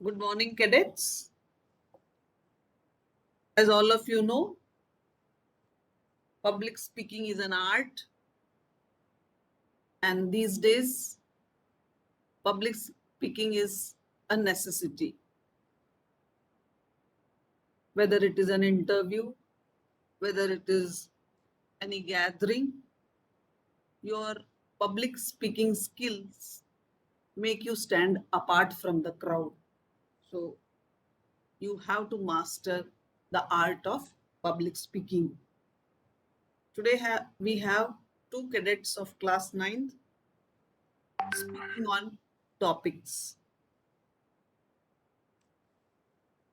Good morning, cadets. As all of you know, public speaking is an art, and these days, public speaking is a necessity. Whether it is an interview, whether it is any gathering, your public speaking skills make you stand apart from the crowd. So, you have to master the art of public speaking. Today, we have two cadets of class 9th speaking on topics.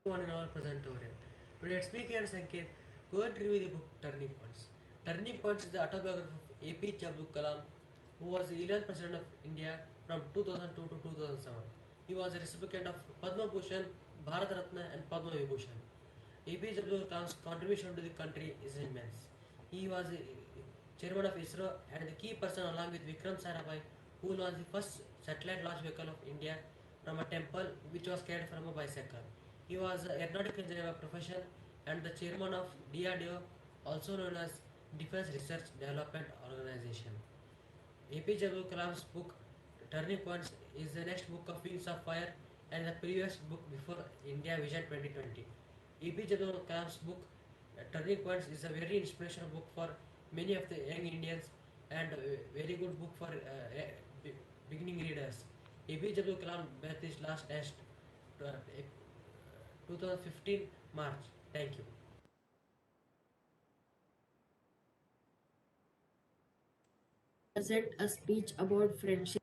One in our present tutorial. Today it's me and Sanket going to review the book Turning Points. Turning Points is the autobiography of APJ Abdul Kalam, who was the 11th President of India from 2002 to 2007. He was a recipient of Padma Bhushan, Bharat Ratna and Padma Vibhushan. APJ Abdul Kalam's contribution to the country is immense. He was chairman of ISRO and the key person along with Vikram Sarabhai who launched the first satellite launch vehicle of India from a temple which was carried from a bicycle. He was an aeronautical engineer by profession and the chairman of DRDO, also known as Defense Research Development Organization. APJ Abdul Kalam's book Turning Points is the next book of Wings of Fire and the previous book before India Vision 2020. APJ Abdul Kalam's book Turning Points is a very inspirational book for many of the young Indians and a very good book for beginning readers. APJ Abdul Kalam met his last test 2015 March. Thank you. Present a speech about friendship.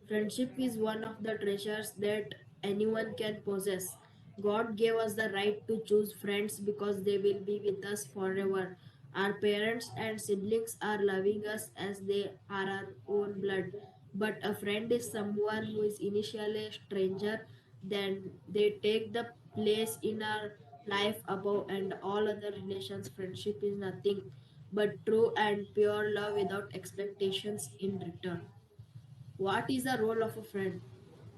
Friendship is one of the treasures that anyone can possess. God gave us the right to choose friends because they will be with us forever. Our parents and siblings are loving us as they are our own blood. But a friend is someone who is initially a stranger, then they take the place in our life above and all other relations. Friendship is nothing but true and pure love without expectations in return. What is the role of a friend?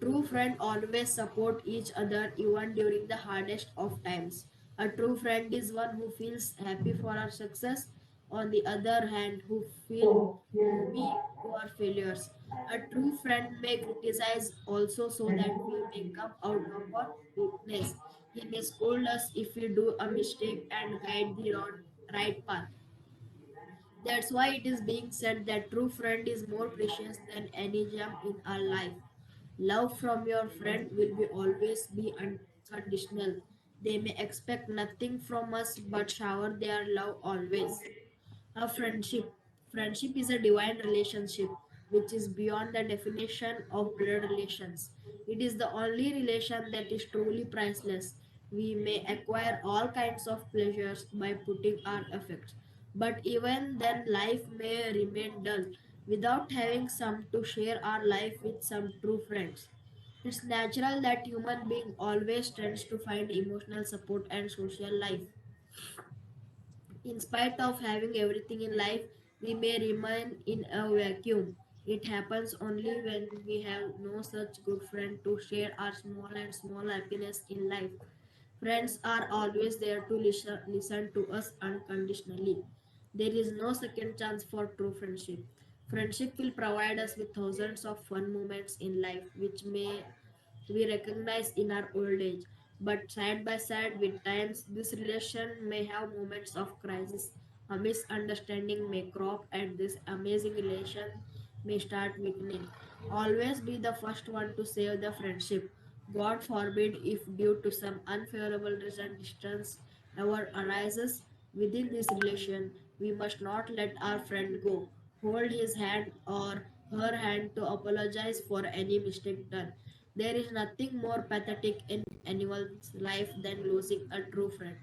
True friend always support each other even during the hardest of times. A true friend is one who feels happy for our success. On the other hand, who feel gloomy to our failures. A true friend may criticize also so that we may come out of our weakness. He may scold us if we do a mistake and guide the right path. That's why it is being said that true friend is more precious than any gem in our life. Love from your friend will be always be unconditional. They may expect nothing from us but shower their love always. A friendship. Friendship is a divine relationship which is beyond the definition of blood relations. It is the only relation that is truly priceless. We may acquire all kinds of pleasures by putting our effects, but even then, life may remain dull without having some to share our life with some true friends. It's natural that human being always tends to find emotional support and social life. In spite of having everything in life, we may remain in a vacuum. It happens only when we have no such good friend to share our small happiness in life. Friends are always there to listen to us unconditionally. There is no second chance for true friendship. Friendship will provide us with thousands of fun moments in life, which may we recognize in our old age. But side by side with times, this relation may have moments of crisis. A misunderstanding may crop, and this amazing relation may start weakening. Always be the first one to save the friendship. God forbid if due to some unfavorable reason distance ever arises within this relation, we must not let our friend go. Hold his hand or her hand to apologize for any mistake done. There is nothing more pathetic in anyone's life than losing a true friend.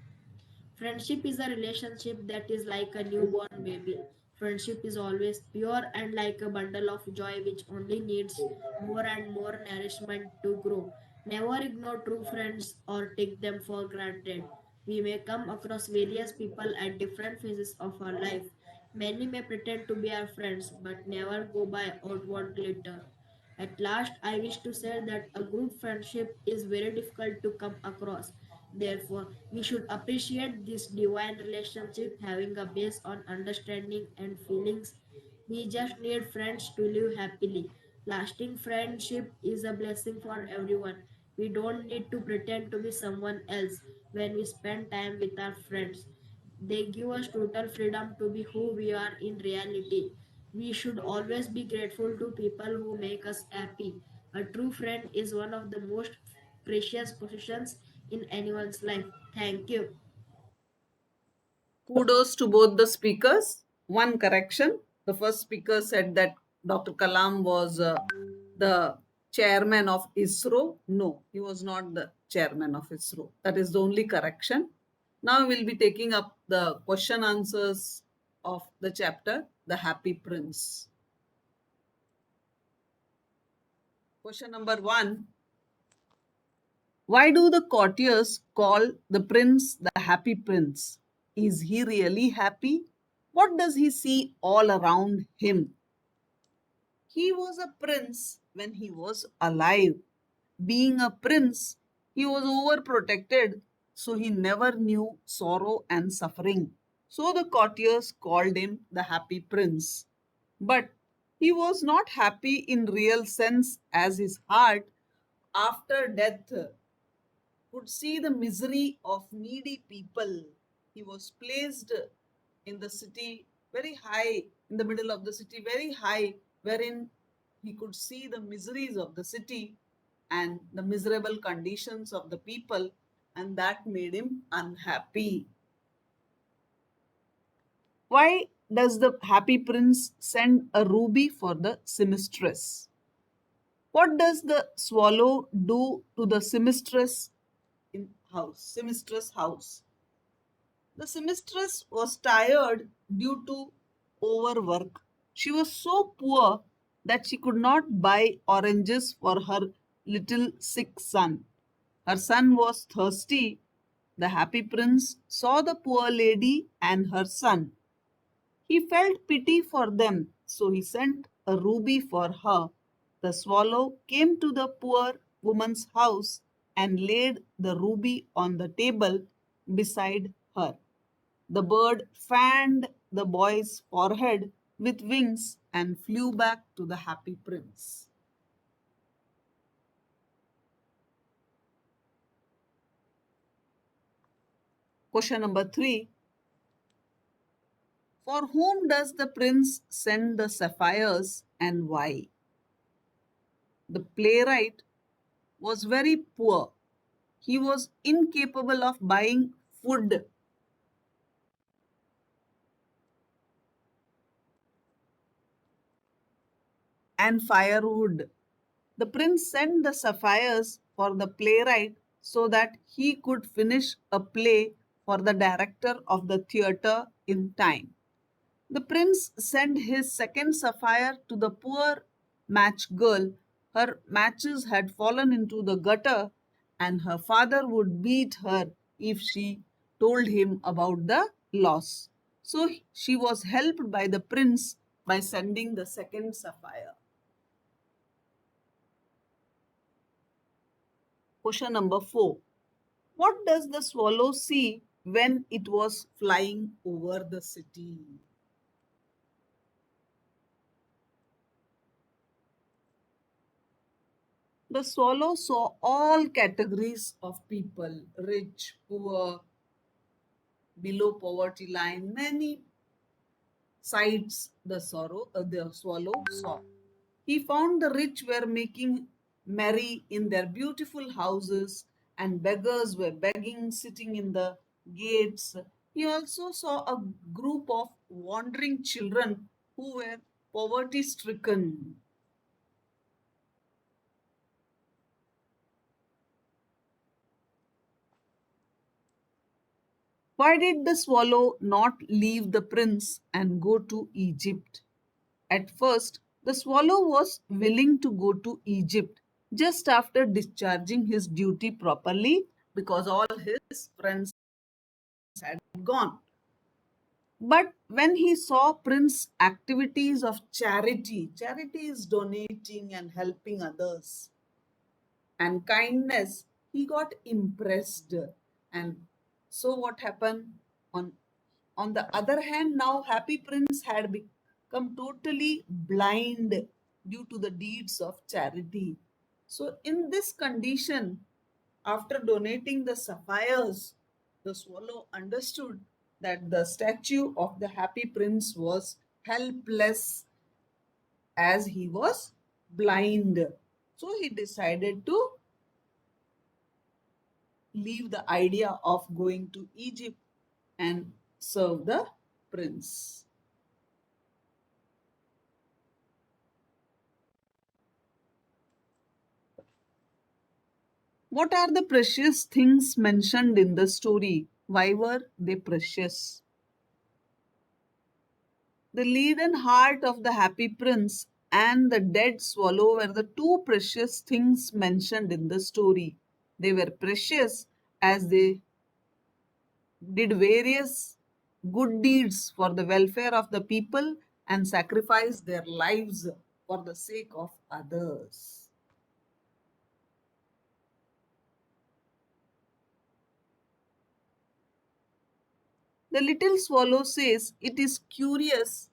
Friendship is a relationship that is like a newborn baby. Friendship is always pure and like a bundle of joy which only needs more and more nourishment to grow. Never ignore true friends or take them for granted. We may come across various people at different phases of our life. Many may pretend to be our friends but never go by outward glitter. At last, I wish to say that a good friendship is very difficult to come across. Therefore, we should appreciate this divine relationship having a base on understanding and feelings. We just need friends to live happily. Lasting friendship is a blessing for everyone. We don't need to pretend to be someone else when we spend time with our friends. They give us total freedom to be who we are in reality. We should always be grateful to people who make us happy. A true friend is one of the most precious possessions in anyone's life. Thank you. Kudos to both the speakers. One correction. The first speaker said that Dr. Kalam was the chairman of ISRO. No, he was not the chairman of ISRO. That is the only correction. Now we'll be taking up the question answers of the chapter, The Happy Prince. Question number 1. Why do the courtiers call the prince the happy prince? Is he really happy? What does he see all around him? He was a prince when he was alive. Being a prince, he was overprotected, so he never knew sorrow and suffering. So the courtiers called him the happy prince. But he was not happy in real sense, as his heart after death could see the misery of needy people. He was placed in the city very high, in the middle of the city, very high, wherein he could see the miseries of the city and the miserable conditions of the people, and that made him unhappy. Why does the happy prince send a ruby for the seamstress? What does the swallow do to the seamstress house? The seamstress was tired due to overwork. She was so poor that she could not buy oranges for her little sick son. Her son was thirsty. The happy prince saw the poor lady and her son. He felt pity for them, so he sent a ruby for her. The swallow came to the poor woman's house and laid the ruby on the table beside her. The bird fanned the boy's forehead with wings and flew back to the happy prince. Question number 3. For whom does the prince send the sapphires and why? The playwright was very poor. He was incapable of buying food and firewood. The prince sent the sapphires for the playwright so that he could finish a play for the director of the theatre in time. The prince sent his second sapphire to the poor match girl. Her matches had fallen into the gutter, and her father would beat her if she told him about the loss. So she was helped by the prince by sending the second sapphire. Question number 4. What does the swallow see when it was flying over the city? The swallow saw all categories of people, rich, poor, below poverty line, many sights the swallow saw. He found the rich were making merry in their beautiful houses and beggars were begging sitting in the gates. He also saw a group of wandering children who were poverty stricken. Why did the swallow not leave the prince and go to Egypt? At first, the swallow was willing to go to Egypt just after discharging his duty properly because all his friends had gone. But when he saw Prince's activities of charity is donating and helping others, and kindness, he got impressed. And so what happened? on on the other hand, now Happy Prince had become totally blind due to the deeds of charity. So in this condition, after donating the sapphires, the swallow understood that the statue of the Happy Prince was helpless as he was blind. So he decided to leave the idea of going to Egypt and serve the prince. What are the precious things mentioned in the story? Why were they precious? The leaden heart of the happy prince and the dead swallow were the two precious things mentioned in the story. They were precious as they did various good deeds for the welfare of the people and sacrificed their lives for the sake of others. The little swallow says, "It is curious,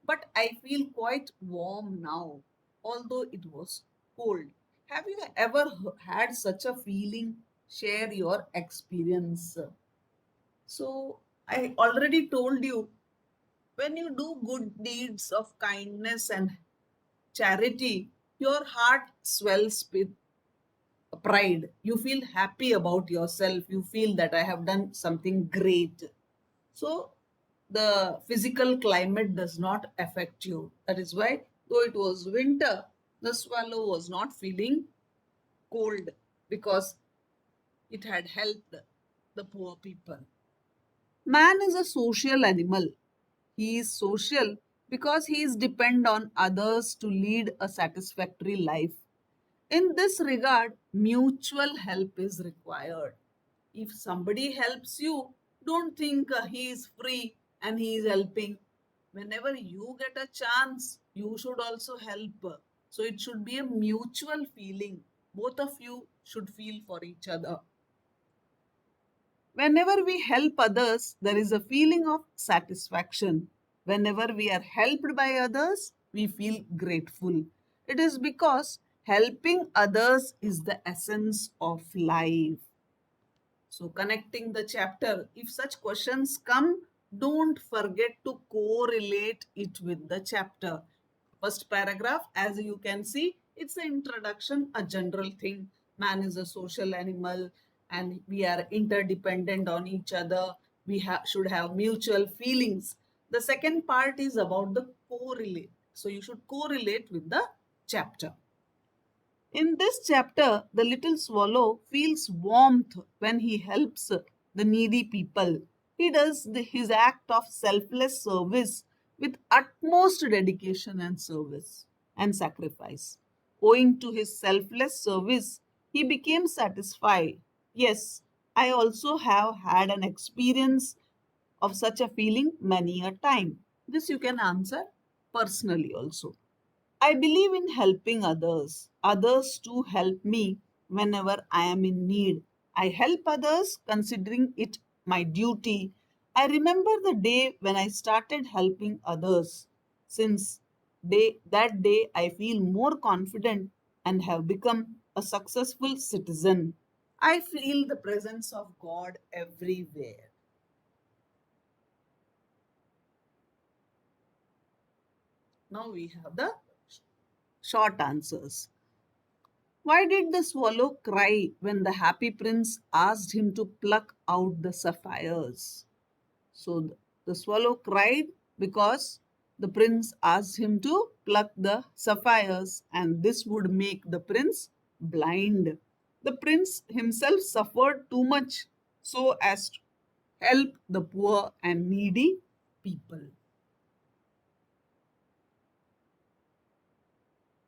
but I feel quite warm now, although it was cold." Have you ever had such a feeling? Share your experience. So, I already told you, when you do good deeds of kindness and charity, your heart swells with pride. You feel happy about yourself. You feel that I have done something great. So the physical climate does not affect you. That is why, though it was winter, the swallow was not feeling cold because it had helped the poor people. Man is a social animal. He is social because he is dependent on others to lead a satisfactory life. In this regard, mutual help is required. If somebody helps you, don't think he is free and he is helping. Whenever you get a chance, you should also help. So it should be a mutual feeling. Both of you should feel for each other. Whenever we help others, there is a feeling of satisfaction. Whenever we are helped by others, we feel grateful. It is because helping others is the essence of life. So, connecting the chapter, if such questions come, don't forget to correlate it with the chapter. First paragraph, as you can see, it's an introduction, a general thing. Man is a social animal and we are interdependent on each other. We should have mutual feelings. The second part is about the correlate. So, you should correlate with the chapter. In this chapter, the little swallow feels warmth when he helps the needy people. He does his act of selfless service with utmost dedication and service and sacrifice. Owing to his selfless service, he became satisfied. Yes, I also have had an experience of such a feeling many a time. This you can answer personally also. I believe in helping others. Others too help me whenever I am in need. I help others considering it my duty. I remember the day when I started helping others. Since that day, I feel more confident and have become a successful citizen. I feel the presence of God everywhere. Now we have the short answers. Why did the swallow cry when the happy prince asked him to pluck out the sapphires? So the swallow cried because the prince asked him to pluck the sapphires, and this would make the prince blind. The prince himself suffered too much so as to help the poor and needy people.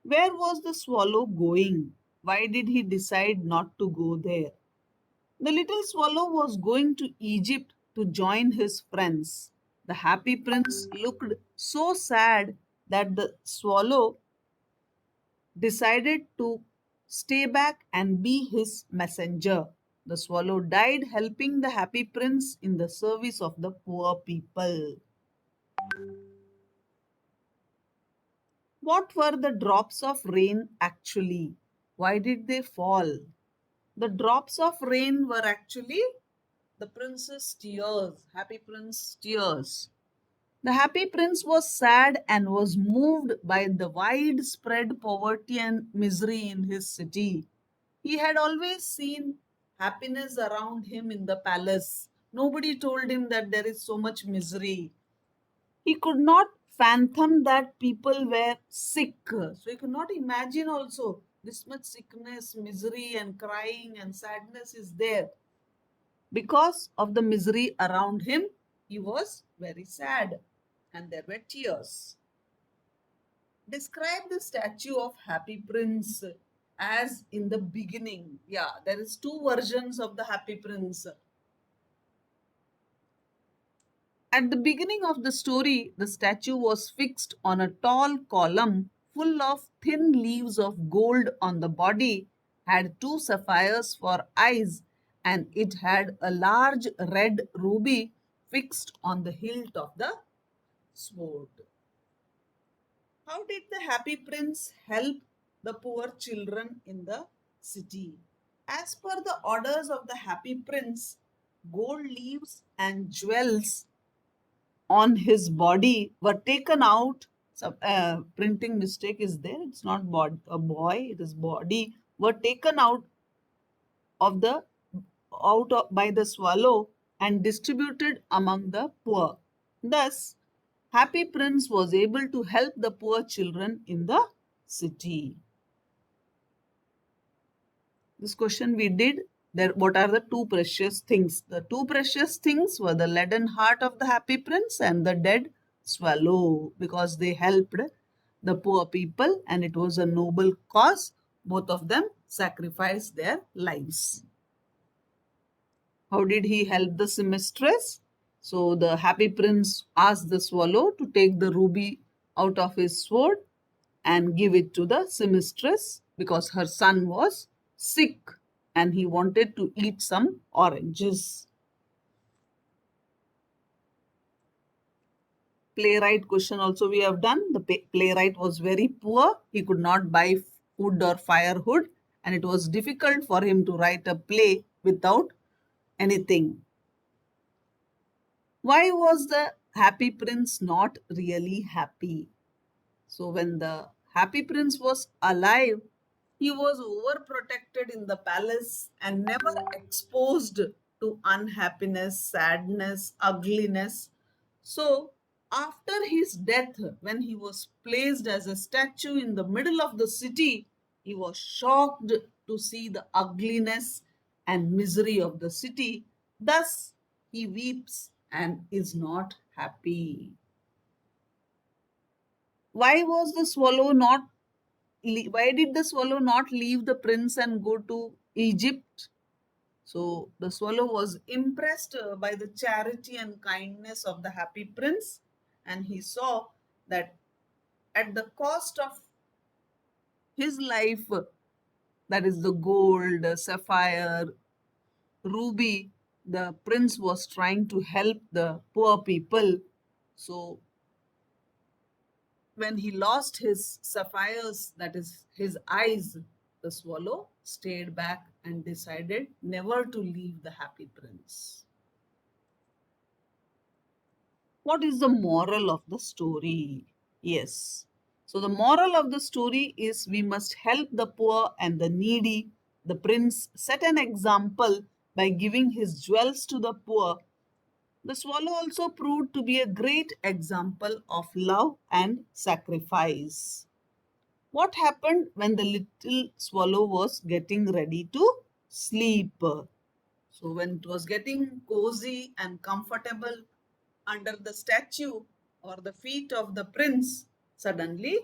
Where was the swallow going? Why did he decide not to go there? The little swallow was going to Egypt to join his friends. The happy prince looked so sad that the swallow decided to stay back and be his messenger. The swallow died helping the happy prince in the service of the poor people. What were the drops of rain actually? Why did they fall? The drops of rain were actually the prince's tears, happy prince's tears. The happy prince was sad and was moved by the widespread poverty and misery in his city. He had always seen happiness around him in the palace. Nobody told him that there is so much misery. He could not fathom that people were sick. So he could not imagine also this much sickness, misery, and crying and sadness is there. Because of the misery around him, he was very sad and there were tears. Describe the statue of Happy Prince as in the beginning. Yeah, there is two versions of the Happy Prince. At the beginning of the story, the statue was fixed on a tall column full of thin leaves of gold on the body, had two sapphires for eyes, and it had a large red ruby fixed on the hilt of the sword. How did the happy prince help the poor children in the city? As per the orders of the happy prince, gold leaves and jewels on his body were taken out. Some printing mistake is there. It's not a boy, it is body. Were taken of the by the swallow and distributed among the poor. Thus, Happy Prince was able to help the poor children in the city. This question we did. There, what are the two precious things? The two precious things were the leaden heart of the happy prince and the dead swallow, because they helped the poor people and it was a noble cause. Both of them sacrificed their lives. How did he help the seamstress? So the happy prince asked the swallow to take the ruby out of his sword and give it to the seamstress because her son was sick and he wanted to eat some oranges. Playwright question also we have done. The playwright was very poor. He could not buy wood or firewood and it was difficult for him to write a play without anything. Why was the happy prince not really happy? So, when the happy prince was alive, he was overprotected in the palace and never exposed to unhappiness, sadness, ugliness. So, after his death, when he was placed as a statue in the middle of the city, he was shocked to see the ugliness and misery of the city. Thus, he weeps and is not happy. Why was the swallow not why did the swallow not leave the prince and go to Egypt? So the swallow was impressed by the charity and kindness of the happy prince, and he saw that at the cost of his life, that is the gold, sapphire, ruby, the prince was trying to help the poor people. So when he lost his sapphires, that is his eyes, the swallow stayed back and decided never to leave the happy prince. What is the moral of the story? Yes. So, the moral of the story is we must help the poor and the needy. The prince set an example by giving his jewels to the poor. The swallow also proved to be a great example of love and sacrifice. What happened when the little swallow was getting ready to sleep? So, when it was getting cozy and comfortable under the statue or the feet of the prince, suddenly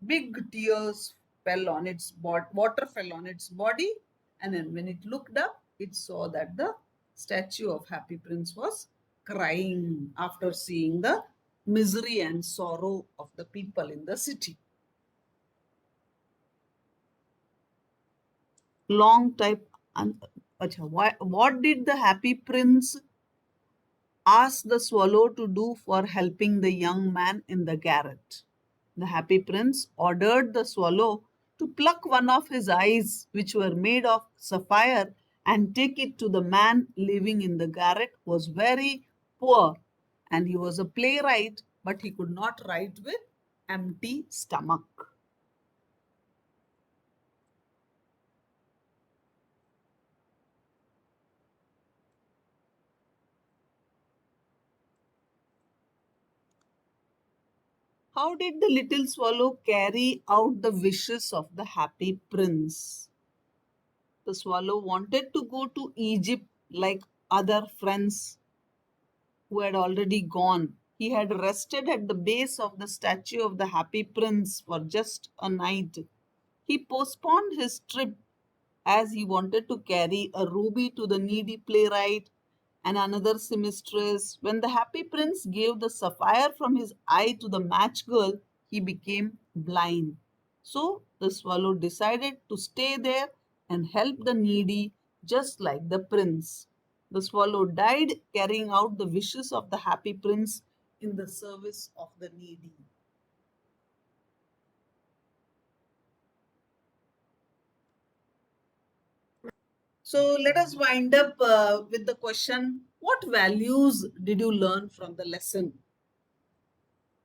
big tears fell on its body, water fell on its body, and then when it looked up, it saw that the statue of Happy Prince was crying after seeing the misery and sorrow of the people in the city. Long type. What did the happy prince ask the swallow to do for helping the young man in the garret? The happy prince ordered the swallow to pluck one of his eyes, which were made of sapphire, and take it to the man living in the garret who was very poor, and he was a playwright, but he could not write with empty stomach. How did the little swallow carry out the wishes of the happy prince? The swallow wanted to go to Egypt like other friends who had already gone. He had rested at the base of the statue of the happy prince for just a night. He postponed his trip as he wanted to carry a ruby to the needy playwright and another seamstress. When the happy prince gave the sapphire from his eye to the match girl, he became blind. So the swallow decided to stay there and help the needy just like the prince. The swallow died carrying out the wishes of the happy prince in the service of the needy. So let us wind up with the question, what values did you learn from the lesson?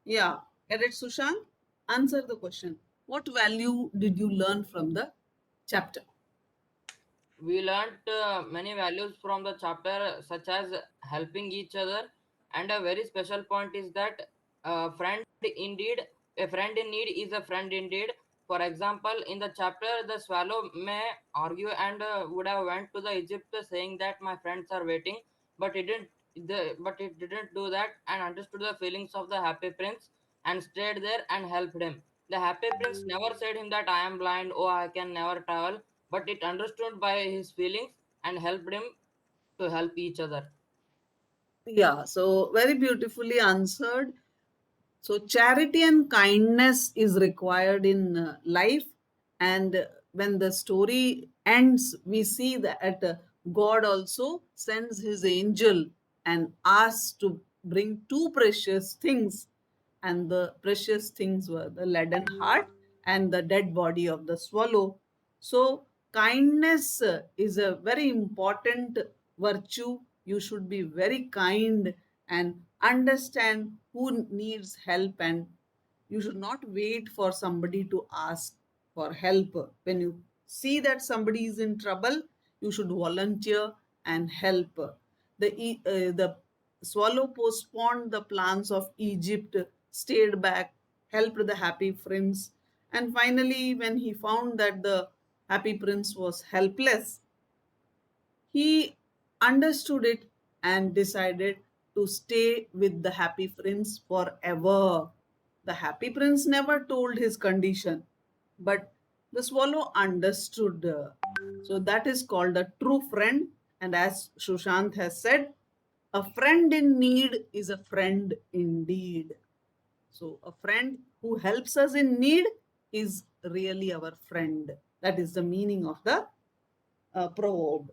Yeah, Cadet Sushant, answer the question. What value did you learn from the chapter? We learnt many values from the chapter, such as helping each other, and a very special point is that friend indeed, a friend in need is a friend indeed. For example, in the chapter, the swallow may argue and would have went to the Egypt saying that my friends are waiting, but it didn't. But it didn't do that and understood the feelings of the happy prince and stayed there and helped him. The happy prince never said him that I am blind, oh I can never travel, but it understood by his feelings and helped him to help each other. Yeah, so very beautifully answered. So, charity and kindness is required in life. And when the story ends, we see that God also sends his angel and asks to bring two precious things. And the precious things were the leaden heart and the dead body of the swallow. So, kindness is a very important virtue. You should be very kind and understand who needs help, and you should not wait for somebody to ask for help. When you see that somebody is in trouble, you should volunteer and help. The swallow postponed the plans of Egypt, stayed back, helped the happy prince, and finally when he found that the happy prince was helpless, he understood it and decided to stay with the happy prince forever. The happy prince never told his condition, but the swallow understood. So that is called a true friend. And as Sushant has said, a friend in need is a friend indeed. So a friend who helps us in need is really our friend. That is the meaning of the proverb.